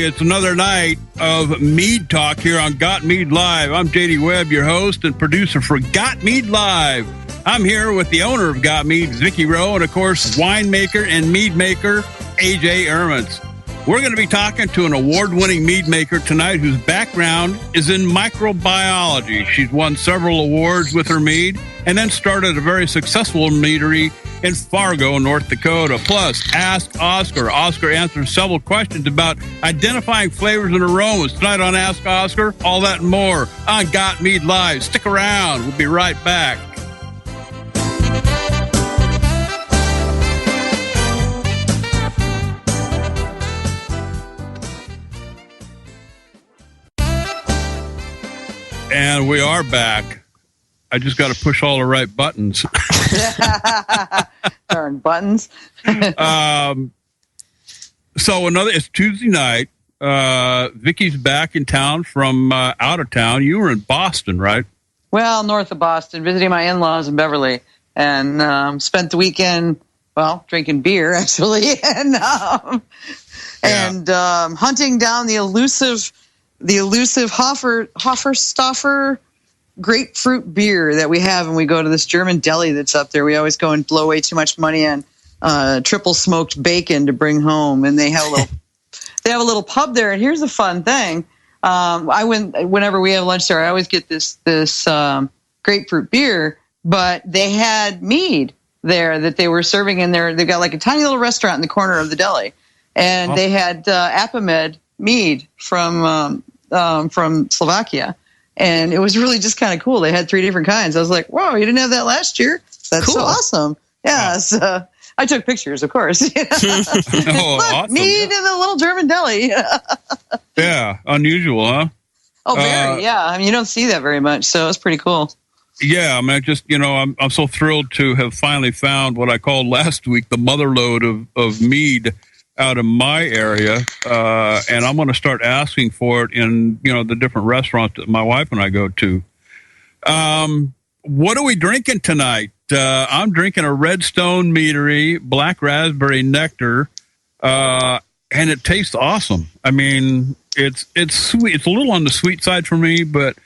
it's another night of Mead Talk here on Got Mead Live. I'm JD Webb, your host and producer for Got Mead Live. I'm here with the owner of Got Mead, Vicky Rowe, and of course, winemaker and mead maker, AJ Ermans. We're going to be talking to an award-winning mead maker tonight whose background is in microbiology. She's won several awards with her mead and then started a very successful meadery in Fargo, North Dakota. Plus, Ask Oscar. Oscar answers several questions about identifying flavors and aromas. Tonight on Ask Oscar, all that and more on Got Mead Live. Stick around. We'll be right back. And we are back. I just got to push all the right buttons. Darn buttons. So it's Tuesday night. Vicky's back in town from out of town. You were in Boston, right? Well, north of Boston, visiting my in-laws in Beverly, and spent the weekend, drinking beer actually, and hunting down the elusive Hofferstoffer grapefruit beer that we have when we go to this German deli that's up there. We always go and blow way too much money on triple smoked bacon to bring home, and they have a little pub there. And here's the fun thing: whenever we have lunch there, I always get this grapefruit beer, but they had mead there that they were serving in there. They got like a tiny little restaurant in the corner of the deli, and they had Apomed mead from Slovakia. And it was really just kind of cool. They had 3 different kinds. I was like, whoa, you didn't have that last year? That's cool. So awesome. Yeah. Wow. So I took pictures, of course. Look, awesome. Mead in the little German deli. Yeah. Unusual, huh? Oh, very. Yeah. I mean, you don't see that very much. So it's pretty cool. Yeah. I mean, I'm so thrilled to have finally found what I called last week the mother lode of mead out of my area, and I'm going to start asking for it in the different restaurants that my wife and I go to. What are we drinking tonight? I'm drinking a Redstone Meadery Black Raspberry Nectar, and it tastes awesome. I mean, it's sweet. It's a little on the sweet side for me, but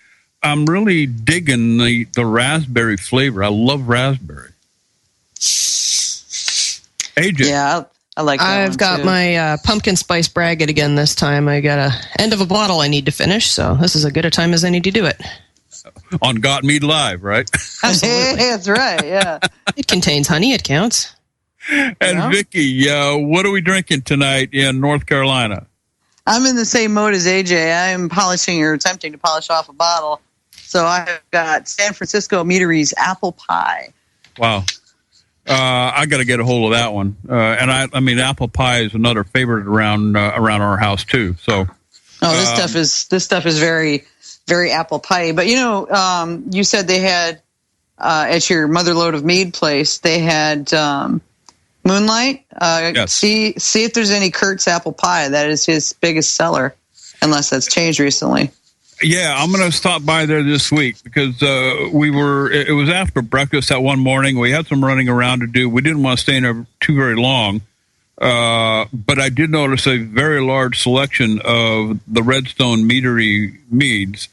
I'm really digging the raspberry flavor. I love raspberry. AJ. Yeah. I like that. I've got too. my pumpkin spice braggot again this time. I got a end of a bottle I need to finish, so this is as good a time as any to do it. On Got Mead Live, right? Absolutely. That's right, yeah. It contains honey, it counts. And Vicky, what are we drinking tonight in North Carolina? I'm in the same mode as AJ. I'm polishing or attempting to polish off a bottle. So I've got San Francisco Meadery's Apple Pie. Wow. I got to get a hold of that one. And I mean, apple pie is another favorite around our house too. So, this stuff is very, very apple pie. But you said they had at your Motherlode of Mead place, they had Moonlight. Yes. See if there's any Kurt's apple pie. That is his biggest seller, unless that's changed recently. Yeah, I'm going to stop by there this week because it was after breakfast that one morning. We had some running around to do. We didn't want to stay in there too very long. But I did notice a very large selection of the Redstone Meadery meads.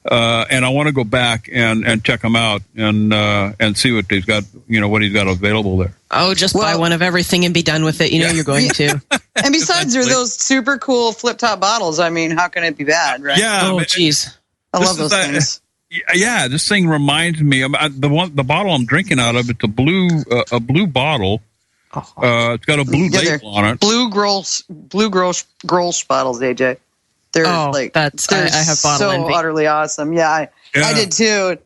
And I want to go back and check them out and see what he's got, what he's got available there. Oh, just buy one of everything and be done with it. You're going to. And besides, there are those super cool flip top bottles. I mean, how can it be bad, right? Yeah. Oh, jeez. I love those things. Yeah, this thing reminds me of the bottle I'm drinking out of. It's a blue bottle. It's got a blue label on it. Blue Grolsch bottles, AJ. They're I have bottle so envy. Utterly awesome. Yeah, I did too.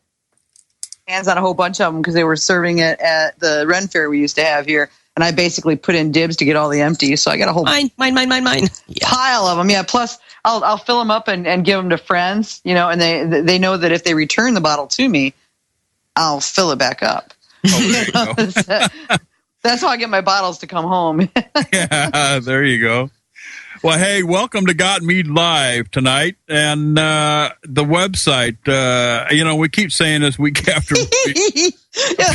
Hands on a whole bunch of them because they were serving it at the Ren Fair we used to have here, and I basically put in dibs to get all the empties. So I got a whole mine pile of them. Yeah, plus I'll fill them up and give them to friends. And they know that if they return the bottle to me, I'll fill it back up. Oh, there you go. That's how I get my bottles to come home. Yeah, there you go. Well, hey, welcome to Got Mead Live tonight. And the website, we keep saying this week after week. Yeah,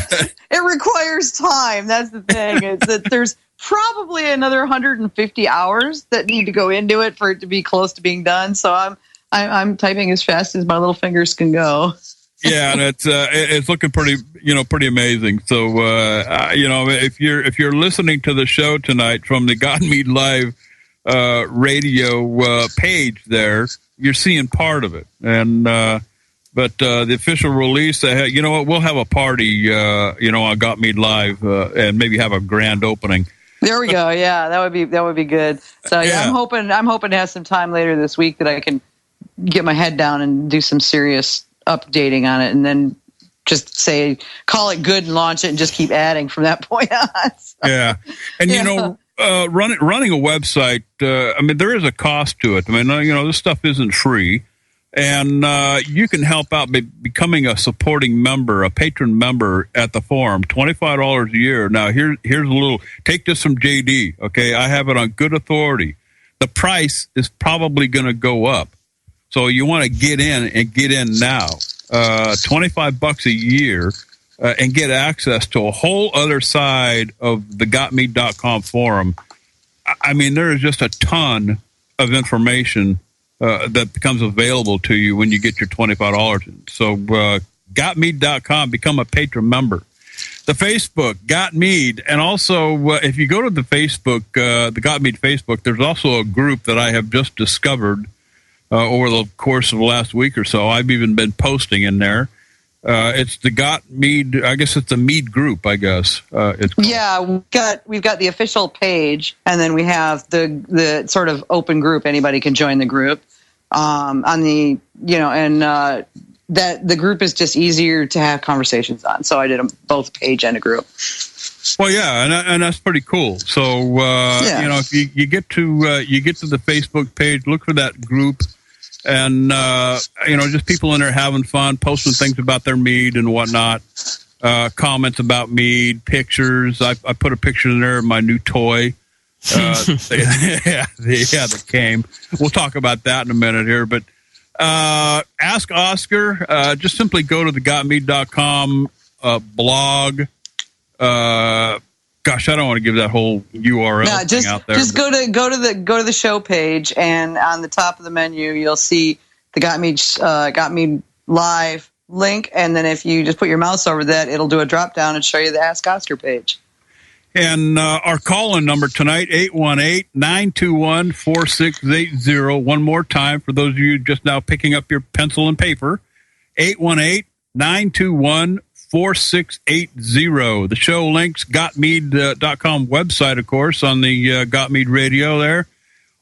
it requires time. That's the thing. It's that probably another 150 hours that need to go into it for it to be close to being done. So I'm typing as fast as my little fingers can go. Yeah, and it's looking pretty amazing. So if you're listening to the show tonight from the God Mead Live radio page, there you're seeing part of it, and but the official release, you know what, we'll have a party, on God Mead Live, and maybe have a grand opening. There we go. Yeah, that would be good. So yeah, I'm hoping to have some time later this week that I can get my head down and do some serious updating on it, and then just call it good and launch it, and just keep adding from that point on. So, yeah, and running a website, there is a cost to it. This stuff isn't free, and you can help out by becoming a supporting member, a patron member at the forum. $25 a year. Now here's a little. Take this from JD. Okay, I have it on good authority. The price is probably going to go up. So you want to get in now, $25 a year, and get access to a whole other side of the gotmead.com forum. There is just a ton of information that becomes available to you when you get your $25 in. So gotmead.com, become a patron member. The Facebook, Got Mead, and also if you go to the Facebook, the Got Mead Facebook, there's also a group that I have just discovered over the course of the last week or so. I've even been posting in there. It's the Got Mead. I guess it's the Mead group. I guess it's called. Yeah. We've got the official page, and then we have the sort of open group. Anybody can join the group. That the group is just easier to have conversations on. So I did both page and a group. Well, yeah, and that's pretty cool. So if you get to the Facebook page, look for that group. And, just people in there having fun, posting things about their mead and whatnot, comments about mead, pictures. I put a picture in there of my new toy. That came. We'll talk about that in a minute here. But Ask Oscar, just simply go to the gotmead.com blog. Gosh, I don't want to give that whole URL thing out there. Just go to the show page, and on the top of the menu, you'll see the Got Mead Live link, and then if you just put your mouse over that, it'll do a drop down and show you the Ask Oscar page. And our call-in number tonight, 818-921-4680. One more time for those of you just now picking up your pencil and paper, 818-921-4680. The show links, gotmead.com website, of course, on the Got Mead radio there.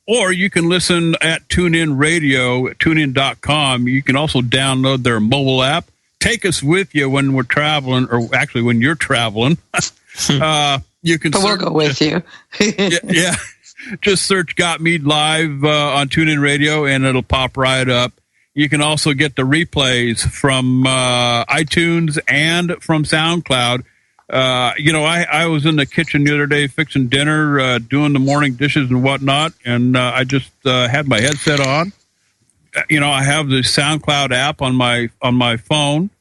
Or you can listen at TuneIn Radio, tunein.com. You can also download their mobile app. Take us with you when we're traveling, or actually when you're traveling. You can. But we'll go with you. yeah. Just search Got Mead Live on TuneIn Radio, and it'll pop right up. You can also get the replays from iTunes and from SoundCloud. I was in the kitchen the other day fixing dinner, doing the morning dishes and whatnot, and I just had my headset on. I have the SoundCloud app on my phone,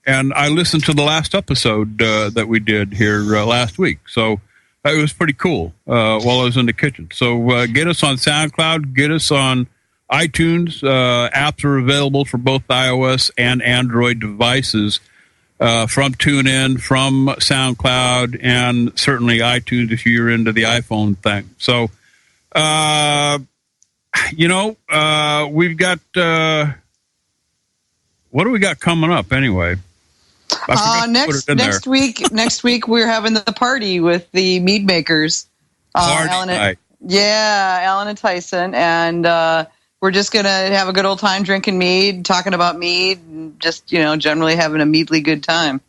and I listened to the last episode that we did here last week. So it was pretty cool while I was in the kitchen. So get us on SoundCloud, get us on iTunes. Apps are available for both iOS and Android devices from TuneIn, from SoundCloud, and certainly iTunes if you're into the iPhone thing. So, we've got what do we got coming up anyway? Next week we're having the party with the mead makers. Party night. Alan and Tyson, and we're just gonna have a good old time drinking mead, talking about mead, and just generally having a meadly good time.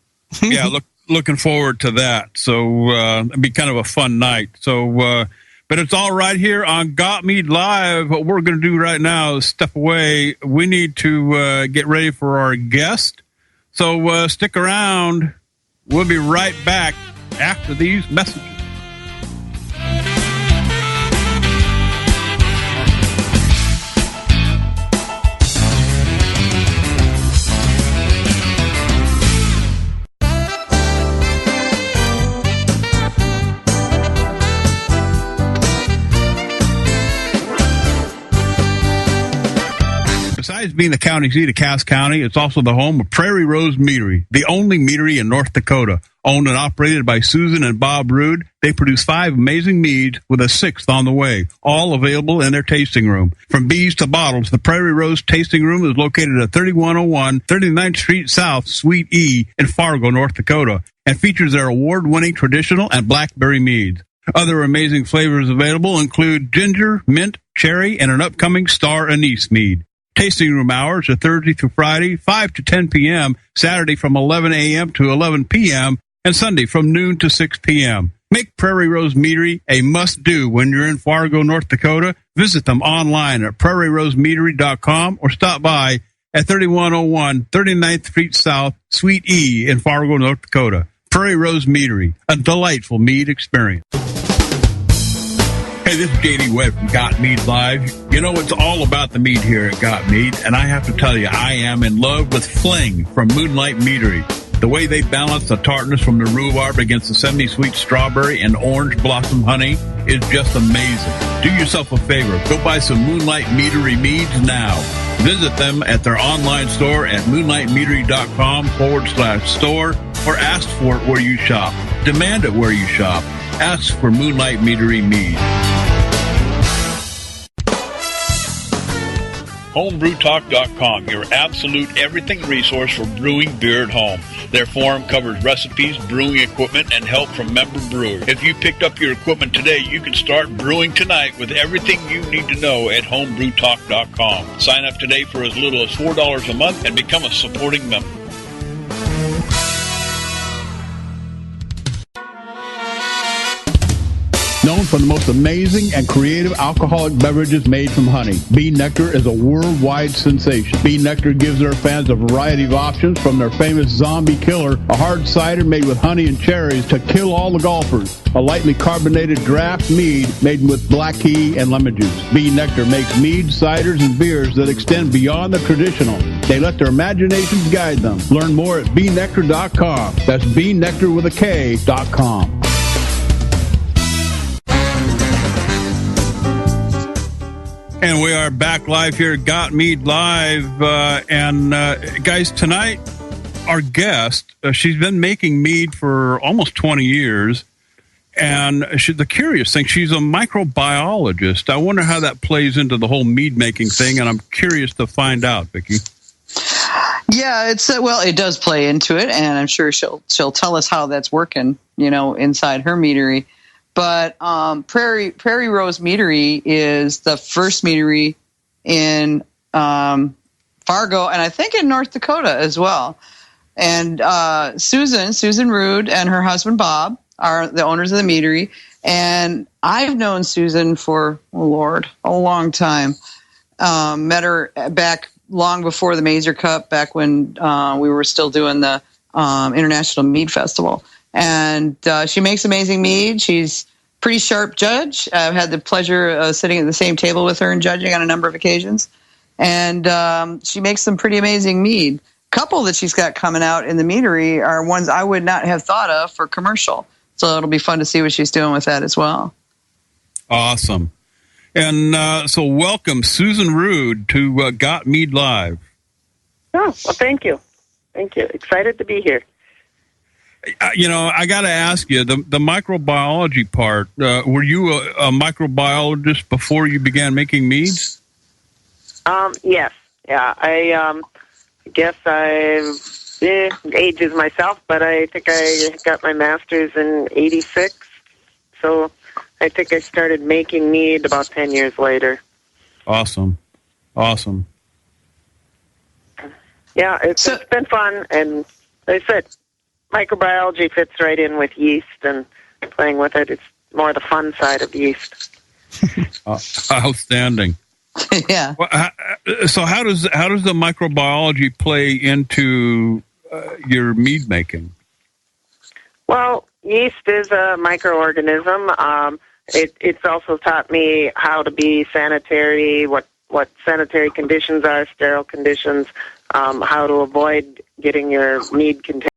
Yeah, looking forward to that. So it'll be kind of a fun night. So, but it's all right here on Got Mead Live. What we're going to do right now is step away. We need to get ready for our guest. So stick around. We'll be right back after these messages. Besides being the county seat of Cass County, it's also the home of Prairie Rose Meadery, the only meadery in North Dakota. Owned and operated by Susan and Bob Rood, they produce 5 amazing meads with a 6th on the way, all available in their tasting room. From bees to bottles, the Prairie Rose Tasting Room is located at 3101 39th Street South, Suite E in Fargo, North Dakota, and features their award-winning traditional and blackberry meads. Other amazing flavors available include ginger, mint, cherry, and an upcoming star anise mead. Tasting room hours are Thursday through Friday, 5 to 10 p.m., Saturday from 11 a.m. to 11 p.m., and Sunday from noon to 6 p.m. Make Prairie Rose Meadery a must-do when you're in Fargo, North Dakota. Visit them online at prairierosemeadery.com or stop by at 3101 39th Street South, Suite E in Fargo, North Dakota. Prairie Rose Meadery, a delightful mead experience. Hey, this is J.D. Webb from Got Mead Live. You know, it's all about the mead here at Got Mead, and I have to tell you, I am in love with Fling from Moonlight Meadery. The way they balance the tartness from the rhubarb against the semi-sweet strawberry and orange blossom honey is just amazing. Do yourself a favor. Go buy some Moonlight Meadery meads now. Visit them at their online store at moonlightmeadery.com/store or ask for it where you shop. Demand it where you shop. Ask for Moonlight Meadery mead. HomebrewTalk.com, your absolute everything resource for brewing beer at home. Their forum covers recipes, brewing equipment, and help from member brewers. If you picked up your equipment today, you can start brewing tonight with everything you need to know at HomebrewTalk.com. Sign up today for as little as $4 a month and become a supporting member. Known for the most amazing and creative alcoholic beverages made from honey, Bee Nectar is a worldwide sensation. Bee Nectar gives their fans a variety of options, from their famous Zombie Killer, a hard cider made with honey and cherries to kill all the golfers, a lightly carbonated draft mead made with black tea and lemon juice. Bee Nectar makes meads, ciders, and beers that extend beyond the traditional. They let their imaginations guide them. Learn more at BeeNectar.com. That's BeeNectar with a K.com. And we are back live here at Got Mead Live. Guys, tonight, our guest, she's been making mead for almost 20 years. And the curious thing, she's a microbiologist. I wonder how that plays into the whole mead making thing, and I'm curious to find out, Vicki. Yeah, it does play into it, and I'm sure she'll tell us how that's working, inside her meadery. But Prairie Rose Meadery is the first meadery in Fargo, and I think in North Dakota as well. And Susan Rood and her husband Bob are the owners of the meadery. And I've known Susan for, a long time. Met her back long before the Mazer Cup, back when we were still doing the International Mead Festival. And she makes amazing mead. She's a pretty sharp judge. I've had the pleasure of sitting at the same table with her and judging on a number of occasions. And she makes some pretty amazing mead. A couple that she's got coming out in the meadery are ones I would not have thought of for commercial. So it'll be fun to see what she's doing with that as well. Awesome. And so welcome, Susan Rood, to Got Mead Live. Oh, well, thank you. Thank you. Excited to be here. I got to ask you, the microbiology part, were you a microbiologist before you began making meads? Yes. Yeah, I guess I've ages myself, but I think I got my master's in 86. So I think I started making mead about 10 years later. Awesome. Yeah, it's been fun, and like I said, microbiology fits right in with yeast, and playing with it, it's more the fun side of yeast. Outstanding. Yeah. Well, so how does the microbiology play into your mead making? Well, yeast is a microorganism. It's also taught me how to be sanitary, what sanitary conditions are, sterile conditions, how to avoid getting your mead contaminated.